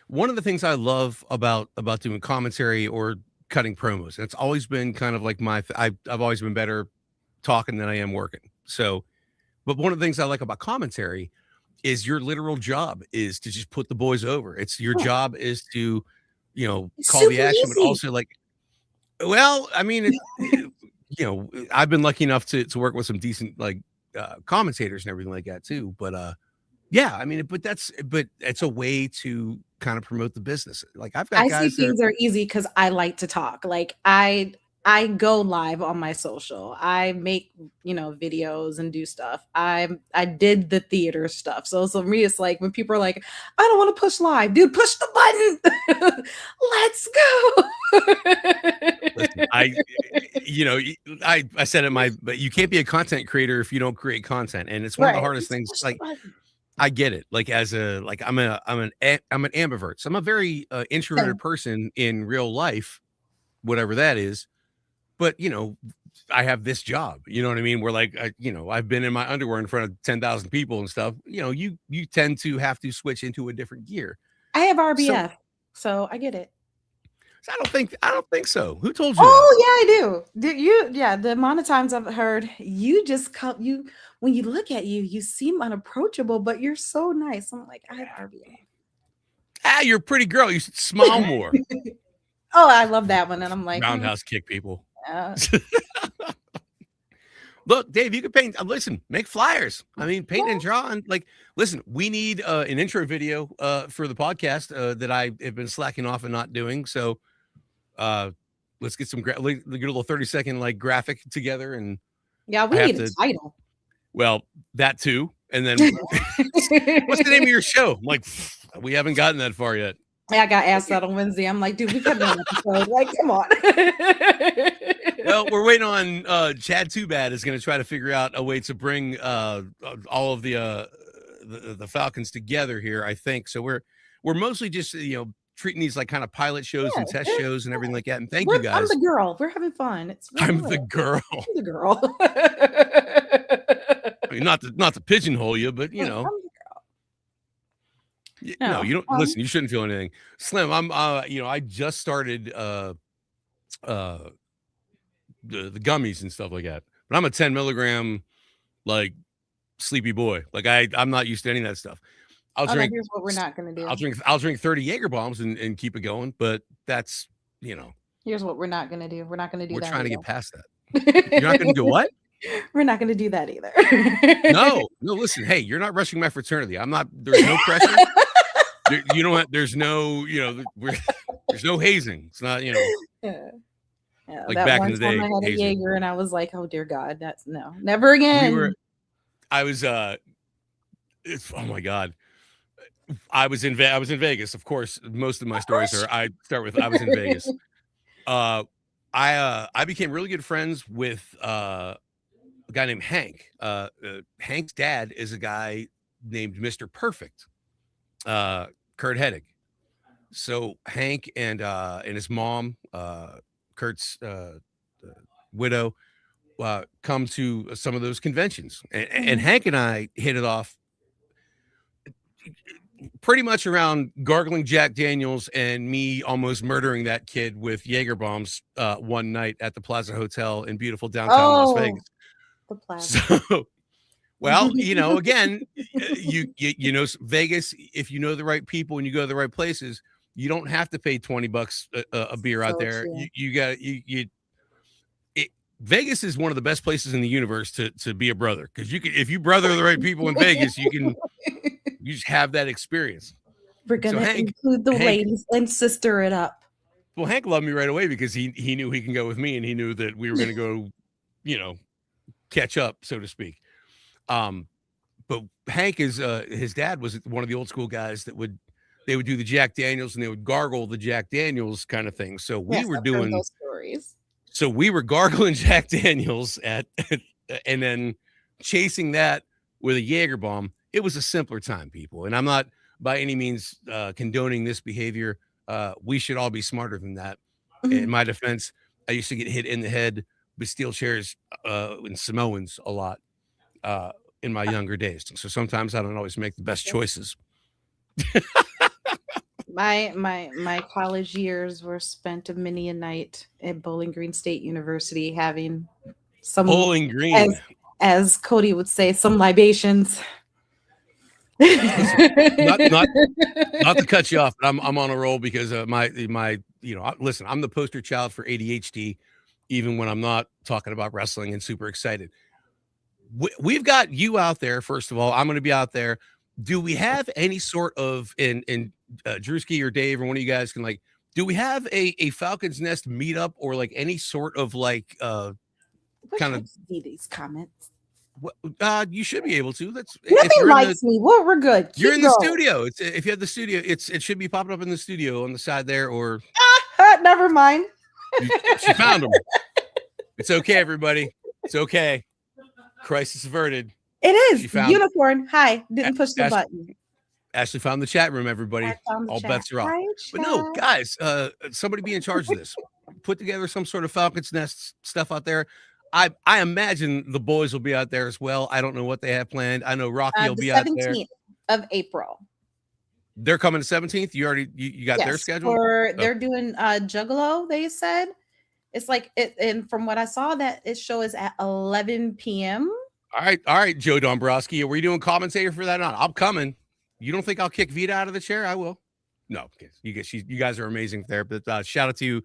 one of the things I love about doing commentary or cutting promos. It's always been kind of like I've always been better talking than I am working. So, but one of the things I like about commentary is your literal job is to just put the boys over. It's your Yeah, job is to, it's call the super action, but easy. also like, well, I mean, I've been lucky enough to work with some decent like commentators and everything like that too. But yeah, I mean, but it's a way to kind of promote the business. Like I've got I see guys that are things are easy because I like to talk. Like I I go live on my social. I make, videos and do stuff. I did the theater stuff. So for me, it's like when people are like, I don't want to push live, dude, push the button. Let's Listen, go. I said it but you can't be a content creator if you don't create content, and it's one of the Right. hardest Just things. push the Like, button. I get it. Like, I'm an ambivert. So I'm a very introverted Same. person in real life, whatever that is. But I have this job. You know what I mean? Where like I've been in my underwear in front of 10,000 people and stuff. You tend to have to switch into a different gear. I have So, RBF, so I get it. so I don't think so. Who told you that? Oh yeah, I do. Did you? Yeah, the amount of times I've heard you just come. You when you look at you, you seem unapproachable, but you're so nice. I'm like, I have You're a pretty girl. You should smile more. RBF. Oh, I love that one, and I'm like, Roundhouse kick people. uh, Look, Dave, you can paint. Listen, make flyers. I mean, paint and draw. And like, listen, we need an intro video for the podcast that I have been slacking off and not doing. So let's get get a little 30-second like graphic together. And yeah, I we have need a to, title. well, that too. And then what's the name of your show? I'm like, we haven't gotten that far yet. Yeah, I got asked that on Wednesday. I'm like, dude, we could do an episode. Like, come on. Well, we're waiting on Chad Too Bad is going to try to figure out a way to bring all of the Falcons together here, I think. So we're mostly just treating these like kind of pilot shows Yeah, and test shows and everything like that. And thank you I'm guys. the girl. We're having fun. It's really I'm good. the girl. I'm the girl. I mean, not to pigeonhole you, but I'm the girl. no, you don't listen. You shouldn't feel anything. Slim, I'm I just started the gummies and stuff like that, but I'm a 10 milligram like sleepy boy. Like I'm not used to any of that stuff. I'll drink. Here's what we're not gonna do. I'll drink 30 Jaeger bombs and keep it going. But that's Here's what we're not gonna do. We're not gonna do we're that. trying to get past that. You're not going to do what? We're not gonna do that either. No. Listen. Hey, you're not rushing my fraternity. I'm not. There's no pressure. You know what? There's no. There's no hazing. It's not. Yeah. Yeah, Like that back one in the time day. I had a hazing. Jaeger and I was like, oh dear God, that's no, never again. I was oh my God. I was in Vegas. Of course, most of my stories are I was in Vegas. I became really good friends with a guy named Hank. Hank's dad is a guy named Mr. Perfect, Kurt Hedig. So Hank and his mom, Kurt's widow, come to some of those conventions, and Hank and I hit it off pretty much around gargling Jack Daniels and me almost murdering that kid with Jaeger bombs one night at the Plaza Hotel in beautiful downtown Las Vegas. The Plaza. So, well, again, you know Vegas. If you know the right people and you go to the right places, you don't have to pay $20 a beer out there. True. You got Vegas is one of the best places in the universe to be a brother, because if you brother the right people in Vegas, you just have that experience. We're gonna include the ladies and sister it up. Well, Hank loved me right away because he knew he can go with me, and he knew that we were going to go, catch up, so to speak. But Hank is his dad was one of the old school guys that would do the Jack Daniels and they would gargle the Jack Daniels kind of thing. So we were doing those stories. So we were gargling Jack Daniels and then chasing that with a Jaeger bomb. It was a simpler time, people. And I'm not by any means condoning this behavior. We should all be smarter than that. Mm-hmm. In my defense, I used to get hit in the head with steel chairs and Samoans a lot in my younger days. So sometimes I don't always make the best choices. My college years were spent many a night at Bowling Green State University having some Bowling Green, as Cody would say, some libations. not to cut you off, but I'm on a roll because my listen, I'm the poster child for ADHD, even when I'm not talking about wrestling and super excited. We've got you out there. First of all, I'm going to be out there. Do we have any sort of and Drewski or Dave or one of you guys can like Do we have a Falcons Nest meetup or like any sort of like Wish kind I of could see these comments. you should be able to. That's if Nothing you're in the likes me. Well, we're good. you're Keep in the going. studio. It's if you have the studio, it should be popping up in the studio on the side there, or Never mind. she found them. It's okay, everybody. It's okay. Crisis averted. It She is found unicorn. Hi, didn't push the Ash, button. Ashley found the chat room, I everybody. found the All chat. bets are off. Hi, But no, chat. guys, somebody be in charge of this. Put together some sort of Falcons Nest stuff out there. I imagine the boys will be out there as well. I don't know what they have planned. I know Rocky will The be out there. 17th of April. They're coming to 17th. You already you got their schedule? They're doing Juggalo, they said. It's like it, and from what I saw, that it show is at 11 p.m. All right, Joe Dombrowski. Are we doing commentator for that or not? I'm coming. You don't think I'll kick Vita out of the chair? I will. No, you guys are amazing there. But shout out to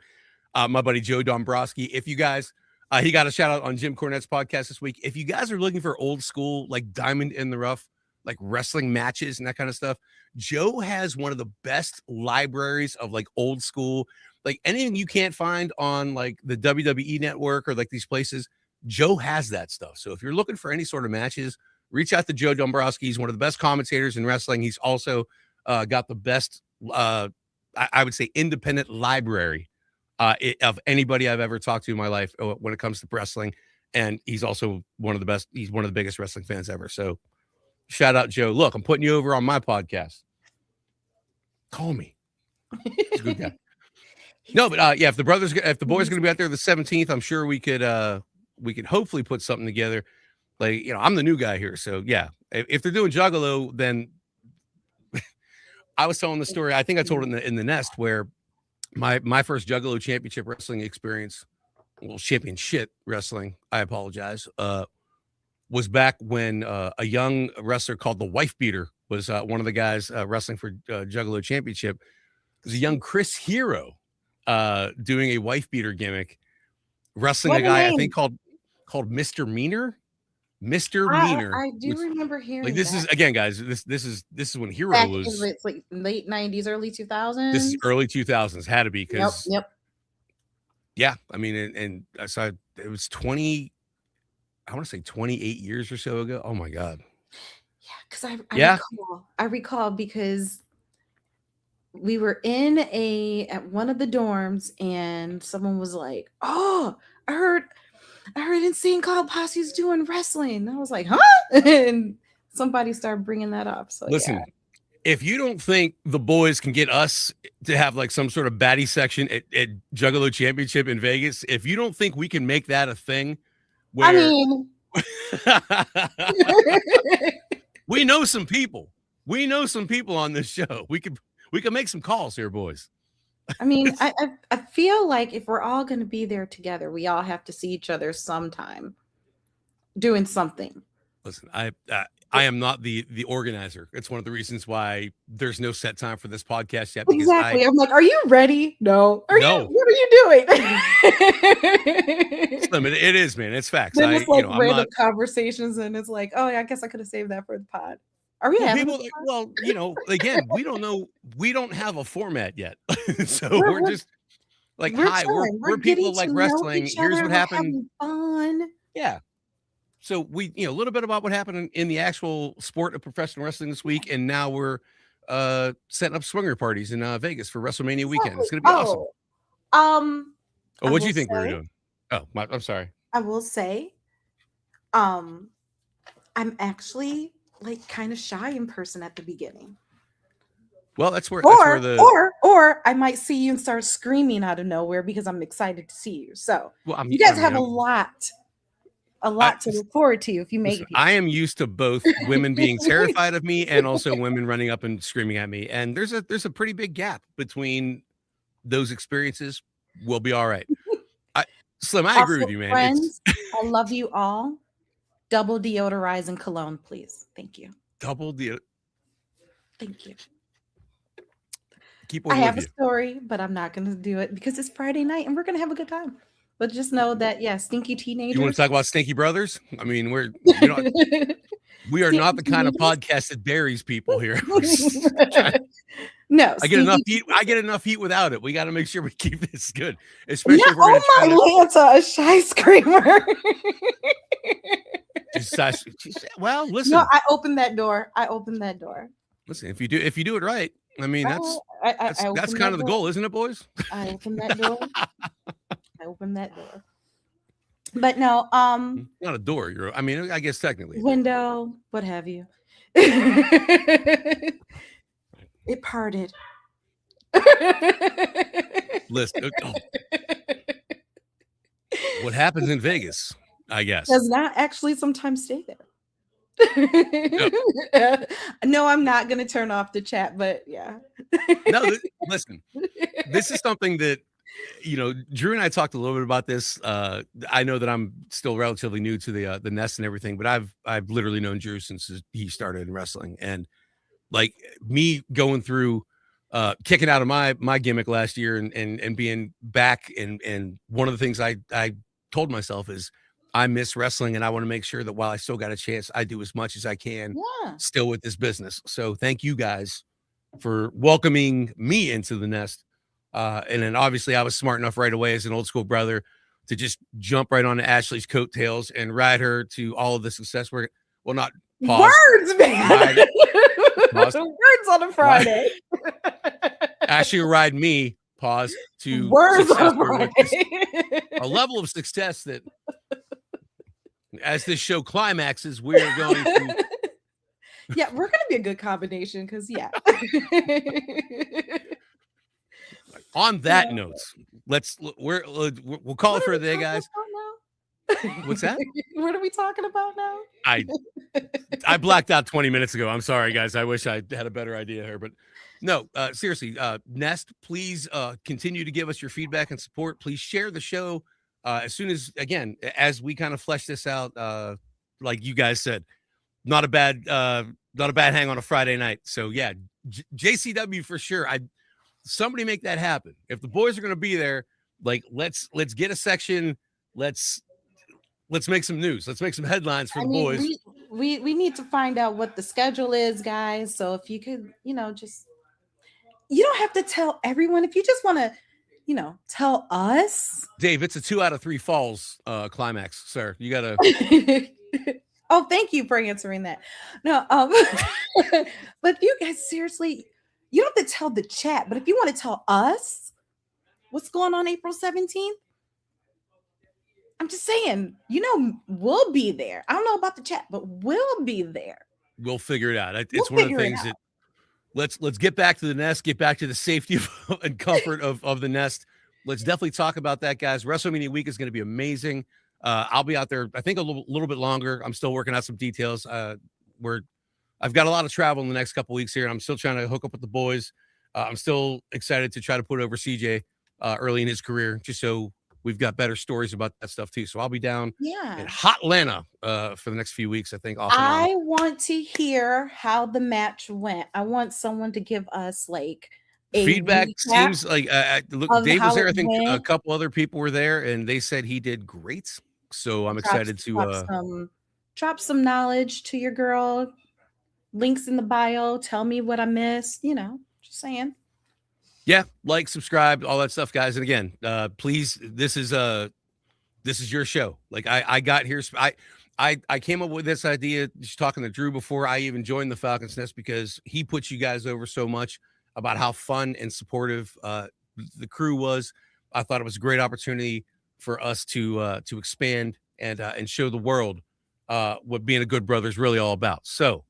my buddy Joe Dombrowski. If you guys, he got a shout out on Jim Cornette's podcast this week. If you guys are looking for old school, like diamond in the rough, like wrestling matches and that kind of stuff, Joe has one of the best libraries of like old school, like anything you can't find on like the WWE network or like these places. Joe has that stuff. So if you're looking for any sort of matches, reach out to Joe Dombrowski. He's one of the best commentators in wrestling. He's also got the best, I would say, independent library of anybody I've ever talked to in my life when it comes to wrestling. And he's also one of the best. He's one of the biggest wrestling fans ever. So shout out, Joe. Look, I'm putting you over on my podcast. Call me. He's a good guy. No, but yeah, if the boys are going to be out there the 17th, I'm sure we could hopefully put something together. Like, you know, I'm the new guy here. So yeah, if they're doing Juggalo, then I was telling the story. I think I told it in the nest where my first Juggalo championship wrestling experience, well, championship wrestling, I apologize, was back when a young wrestler called the Wife Beater was one of the guys wrestling for Juggalo championship. It was a young Chris Hero doing a wife beater gimmick, wrestling a guy I think called Mr. Meaner. I do remember hearing like this that. is again, guys. This is when Hero Back was it's like late 90s, early 2000s. This is early 2000s. Had to be because yep. Yeah, I mean, and I saw it was 20. I want to say 28 years or so ago. Oh my god. Yeah, because I recall because we were at one of the dorms and someone was like, "Oh, I heard Insane Cloud Posse's doing wrestling." And I was like, "Huh?" And somebody started bringing that up. So listen, yeah. If you don't think the boys can get us to have like some sort of baddie section at Juggalo Championship in Vegas, if you don't think we can make that a thing, where I mean, we know some people. We know some people on this show. We could make some calls here, boys. I mean, I feel like if we're all going to be there together, we all have to see each other sometime doing something. Listen, I am not the organizer. It's one of the reasons why there's no set time for this podcast yet. Exactly. I'm like, are you ready? No. What are you doing? Slim, it is, man. It's facts. Then it's like random conversations, and it's like, oh, I guess I could have saved that for the pod. Are we having well, you know, again, we don't know. We don't have a format yet. So we're just like, hi, we're people like wrestling. Here's what happened. Fun. Yeah. So we, a little bit about what happened in the actual sport of professional wrestling this week. And now we're setting up swinger parties in Vegas for WrestleMania weekend. It's going to be awesome. What do you think we were doing? Oh, I'm sorry. I will say, I'm actually like kind of shy in person at the beginning. Well, that's where or I might see you and start screaming out of nowhere because I'm excited to see you. So you guys have a lot to look forward to if you make it. I am used to both women being terrified of me and also women running up and screaming at me. And there's a pretty big gap between those experiences. We'll be all right. Slim, I agree with you, man. Friends, I love you all. Double deodorizing cologne, please. Thank you. Double deodorize. Thank you. Keep on. I have a story, but I'm not going to do it because it's Friday night and we're going to have a good time. But just know that, yeah, stinky teenagers. You want to talk about Stinky Brothers? I mean, we are not the kind of podcast that buries people here. No, I get enough Stevie. heat. I get enough heat without it. We got to make sure we keep this good, No, especially if we're going oh to try my to Lanta, a shy screamer. just. Well, No, listen, I opened that door. I opened that door. listen. If you do it right, I mean Right. that's I that's opened kind that of the door. goal, isn't it, boys? I opened that door. I opened that door. But no, Not a door. I mean, I guess technically, but window, what have you. It parted. listen. Oh, what happens in Vegas? I guess. Does not actually sometimes stay there. No, No, I'm not gonna turn off the chat, but yeah. no. Listen, this is something that Drew and I talked a little bit about this. I know that I'm still relatively new to the nest and everything, but I've literally known Drew since he started in wrestling, and like me going through kicking out of my gimmick last year and being back, and one of the things I told myself is I miss wrestling, and I want to make sure that while I still got a chance, I do as much as I can Yeah. still with this business. So thank you guys for welcoming me into the nest. And then obviously I was smart enough right away as an old school brother to just jump right onto Ashley's coattails and ride her to all of the success. Well, not pause, Words, man. ride, pause, Words on a ride. Friday. Ashley will ride me, pause, to Words success, on a which is Friday. a level of success that as this show climaxes, we're going to. Yeah, we're gonna be a good combination because yeah. On that note, we'll call it What are for we the day, talking guys. about now? What's that? What are we talking about now? I blacked out 20 minutes ago. I'm sorry, guys. I wish I had a better idea here, but no, seriously, Nest, please continue to give us your feedback and support. Please share the show as soon as we kind of flesh this out. Like you guys said, not a bad hang on a Friday night. So yeah, JCW for sure. Somebody make that happen. If the boys are going to be there, like let's get a section. Let's make some news. Let's make some headlines for the boys. We need to find out what the schedule is, guys. So if you could, just you don't have to tell everyone. If you just want to, tell us. Dave, it's a 2 out of 3 falls climax, sir. You gotta. Oh, thank you for answering that. No, but you guys seriously, you don't have to tell the chat, but if you want to tell us what's going on April 17th, I'm just saying, we'll be there. I don't know about the chat, but we'll be there. We'll figure it out. It's one of the things that let's get back to the nest, get back to the safety and comfort of the nest. Let's definitely talk about that, guys. WrestleMania week is going to be amazing. I'll be out there, I think, a little bit longer. I'm still working out some details. I've got a lot of travel in the next couple weeks here, and I'm still trying to hook up with the boys. I'm still excited to try to put over CJ early in his career, just so we've got better stories about that stuff too. So I'll be down in hot Atlanta for the next few weeks, I think. I want to hear how the match went. I want someone to give us like a feedback. Seems like look, Dave was there. I think went. a couple other people were there, and they said he did great. So I'm excited to drop some knowledge to your girl. Links in the bio. Tell me what I missed. Just saying. Yeah, like, subscribe, all that stuff, guys. And again, please, this is your show. Like I got here. I came up with this idea just talking to Drew before I even joined the Falcons Nest, because he puts you guys over so much about how fun and supportive the crew was. I thought it was a great opportunity for us to expand and show the world what being a good brother is really all about. So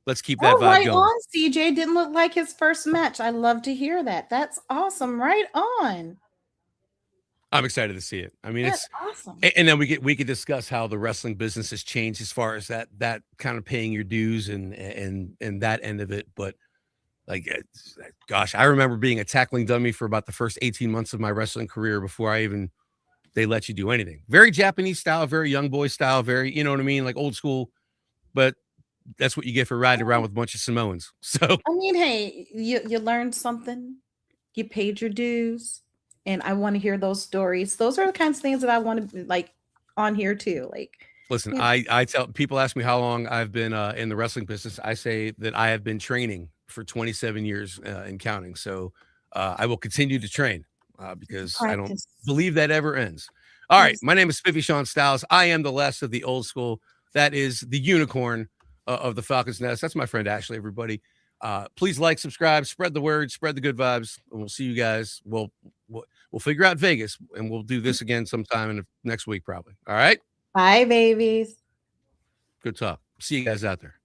let's keep that vibe going. On, CJ didn't look like his first match. I love to hear that. That's awesome. Right on. I'm excited to see it. I mean, That's it's awesome. And then we could discuss how the wrestling business has changed as far as that kind of paying your dues and that end of it. But like, gosh, I remember being a tackling dummy for about the first 18 months of my wrestling career before they let you do anything. Very Japanese style, very young boy style, very, you know what I mean? Like old school, but that's what you get for riding around with a bunch of Samoans. So, I mean, hey, you learned something, you paid your dues, and I want to hear those stories. Those are the kinds of things that I want to like on here too. Like, listen, I tell people, ask me how long I've been in the wrestling business. I say that I have been training for 27 years and counting. So I will continue to train because I don't Practice. believe that ever ends. All right. Yes. My name is Spiffy Sean Styles. I am the less of the old school. That is the unicorn of the Falcons Nest. That's my friend Ashley, everybody. Please like, subscribe, spread the word, spread the good vibes, and we'll see you guys. We'll figure out Vegas, and we'll do this again sometime in the next week, probably. All right. Bye, babies. Good talk. See you guys out there.